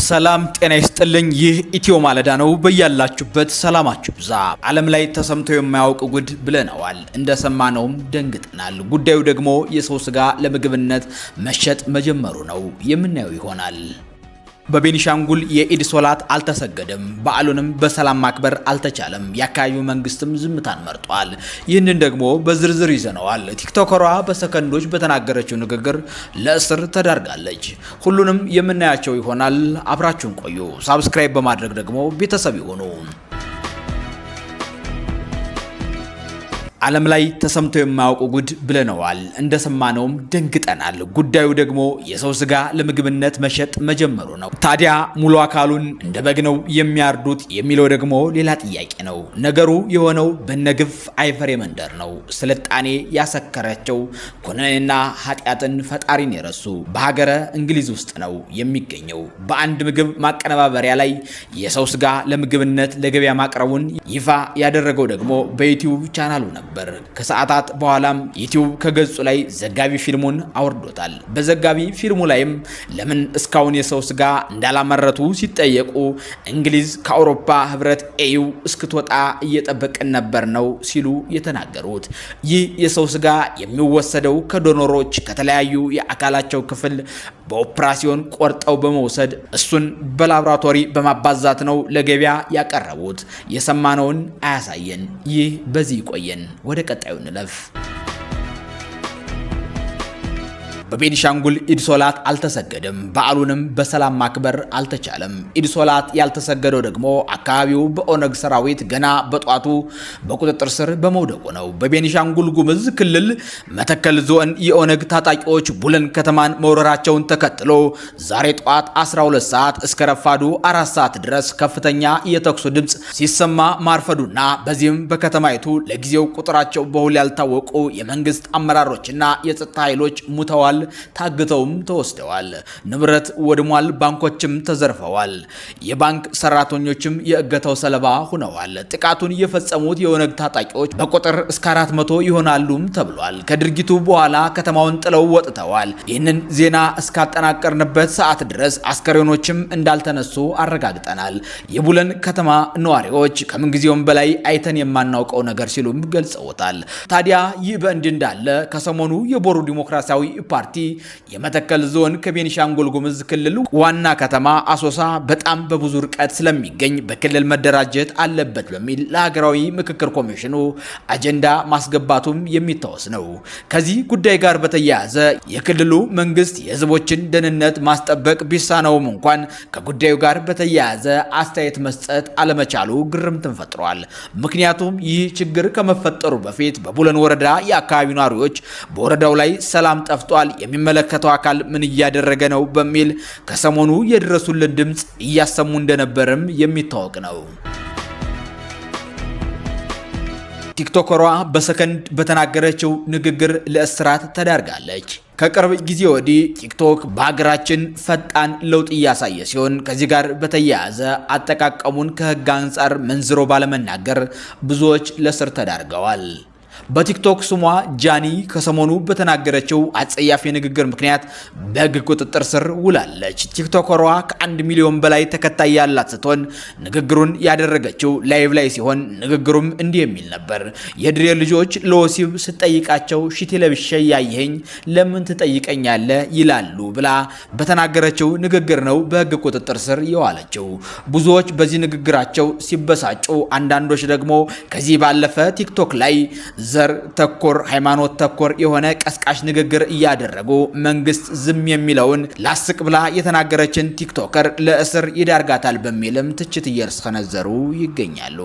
ሰላም ጤና ይስጥልኝ። ይህ ኢትዮ ማለዳ ነው። በያላችሁበት ሰላማችሁ ብዛ። ዓለም ላይ ተሰምቶ የማያውቅ ጉድ ብለናል። እንደሰማነውም ደንግጠናል። ጉዳዩ ደግሞ የሰው ስጋ ለምግብነት መሸጥ መጀመሩ ነው። የምናየው ይሆናል። በቤኒሻንጉል የኢድ ሶላት አልተሰገደም። በዓሉንም በሰላም ማክበር አልተቻለም። የአካባቢው መንግስትም ዝምታን መርጧል። ይህንን ደግሞ በዝርዝር ይዘነዋል። ቲክቶከሯ በሰከንዶች በተናገረችው ንግግር ለእስር ተዳርጋለች። ሁሉንም የምናያቸው ይሆናል። አብራችሁን ቆዩ። ሳብስክራይብ በማድረግ ደግሞ ቤተሰብ ይሁኑ። ዓለም ላይ ተሰምቶ የማያውቁ ጉድ ብለናል። እንደሰማነውም ደንግጠናል። ጉዳዩ ደግሞ የሰው ስጋ ለምግብነት መሸጥ መጀመሩ ነው። ታዲያ ሙሉ አካሉን እንደ በግ ነው የሚያርዱት የሚለው ደግሞ ሌላ ጥያቄ ነው። ነገሩ የሆነው በነግፍ አይፈሬ መንደር ነው። ስልጣኔ ያሰከራቸው ኩነኔና ኃጢአትን ፈጣሪን የረሱ በሀገረ እንግሊዝ ውስጥ ነው የሚገኘው። በአንድ ምግብ ማቀነባበሪያ ላይ የሰው ስጋ ለምግብነት ለገበያ ማቅረቡን ይፋ ያደረገው ደግሞ በዩቲዩብ ቻናሉ ነበር። ከሰዓታት በኋላም ዩቲዩብ ከገጹ ላይ ዘጋቢ ፊልሙን አወርዶታል። በዘጋቢ ፊልሙ ላይም ለምን እስካሁን የሰው ስጋ እንዳላመረቱ ሲጠየቁ እንግሊዝ ከአውሮፓ ህብረት ኤዩ እስክትወጣ እየጠበቅን ነበር ነው ሲሉ የተናገሩት። ይህ የሰው ስጋ የሚወሰደው ከዶኖሮች ከተለያዩ የአካላቸው ክፍል በኦፕራሲዮን ቆርጠው በመውሰድ እሱን በላቦራቶሪ በማባዛት ነው ለገበያ ያቀረቡት። የሰማነውን አያሳየን። ይህ በዚህ ይቆየን። ወደ ቀጣዩ እንለፍ። በቤኒሻንጉል ኢድ ሶላት አልተሰገደም። በዓሉንም በሰላም ማክበር አልተቻለም። ኢድ ሶላት ያልተሰገደው ደግሞ አካባቢው በኦነግ ሰራዊት ገና በጧቱ በቁጥጥር ስር በመውደቁ ነው። በቤኒሻንጉል ጉሙዝ ክልል መተከል ዞን የኦነግ ታጣቂዎች ቡለን ከተማን መውረራቸውን ተከትሎ ዛሬ ጧት 12 ሰዓት እስከ ረፋዱ 4 ሰዓት ድረስ ከፍተኛ የተኩስ ድምፅ ሲሰማ ማርፈዱና በዚህም በከተማይቱ ለጊዜው ቁጥራቸው በውል ያልታወቁ የመንግስት አመራሮችና የጸጥታ ኃይሎች ሙተዋል፣ ታግተውም ተወስደዋል። ንብረት ወድሟል። ባንኮችም ተዘርፈዋል። የባንክ ሰራተኞችም የእገታው ሰለባ ሆነዋል። ጥቃቱን የፈጸሙት የኦነግ ታጣቂዎች በቁጥር እስከ 400 ይሆናሉም ተብሏል። ከድርጊቱ በኋላ ከተማውን ጥለው ወጥተዋል። ይህንን ዜና እስካጠናቀርንበት ሰዓት ድረስ አስከሬኖችም እንዳልተነሱ አረጋግጠናል። የቡለን ከተማ ነዋሪዎች ከምንጊዜውም በላይ አይተን የማናውቀው ነገር ሲሉም ገልጸውታል። ታዲያ ይህ በእንዲህ እንዳለ ከሰሞኑ የቦሩ ዲሞክራሲያዊ ፓርቲ የመተከል ዞን ከቤኒሻንጉል ጉሙዝ ክልል ዋና ከተማ አሶሳ በጣም በብዙ ርቀት ስለሚገኝ በክልል መደራጀት አለበት በሚል ለሀገራዊ ምክክር ኮሚሽኑ አጀንዳ ማስገባቱም የሚታወስ ነው። ከዚህ ጉዳይ ጋር በተያያዘ የክልሉ መንግስት የህዝቦችን ደህንነት ማስጠበቅ ቢሳነውም እንኳን ከጉዳዩ ጋር በተያያዘ አስተያየት መስጠት አለመቻሉ ግርምትን ፈጥሯል። ምክንያቱም ይህ ችግር ከመፈጠሩ በፊት በቡለን ወረዳ የአካባቢው ነዋሪዎች በወረዳው ላይ ሰላም ጠፍቷል፣ የሚመለከተው አካል ምን እያደረገ ነው በሚል ከሰሞኑ የደረሱልን ድምፅ እያሰሙ እንደነበርም የሚታወቅ ነው። ቲክቶከሯ በሰከንድ በተናገረችው ንግግር ለእስራት ተዳርጋለች። ከቅርብ ጊዜ ወዲህ ቲክቶክ በሀገራችን ፈጣን ለውጥ እያሳየ ሲሆን ከዚህ ጋር በተያያዘ አጠቃቀሙን ከህግ አንጻር መንዝሮ ባለመናገር ብዙዎች ለእስር ተዳርገዋል። በቲክቶክ ስሟ ጃኒ ከሰሞኑ በተናገረችው አጸያፊ ንግግር ምክንያት በህግ ቁጥጥር ስር ውላለች። ቲክቶከሯ ከ1 ሚሊዮን በላይ ተከታይ ያላት ስትሆን ንግግሩን ያደረገችው ላይቭ ላይ ሲሆን ንግግሩም እንዲህ የሚል ነበር። የድሬ ልጆች ለወሲብ ስጠይቃቸው ሽቲ ለብሼ ያየኸኝ ለምን ትጠይቀኛለህ ይላሉ ብላ በተናገረችው ንግግር ነው በህግ ቁጥጥር ስር የዋለችው። ብዙዎች በዚህ ንግግራቸው ሲበሳጩ፣ አንዳንዶች ደግሞ ከዚህ ባለፈ ቲክቶክ ላይ ዘር ተኮር ሃይማኖት ተኮር የሆነ ቀስቃሽ ንግግር እያደረጉ መንግስት ዝም የሚለውን ላስቅ ብላ የተናገረችን ቲክቶከር ለእስር ይዳርጋታል በሚልም ትችት እየሰነዘሩ ይገኛሉ።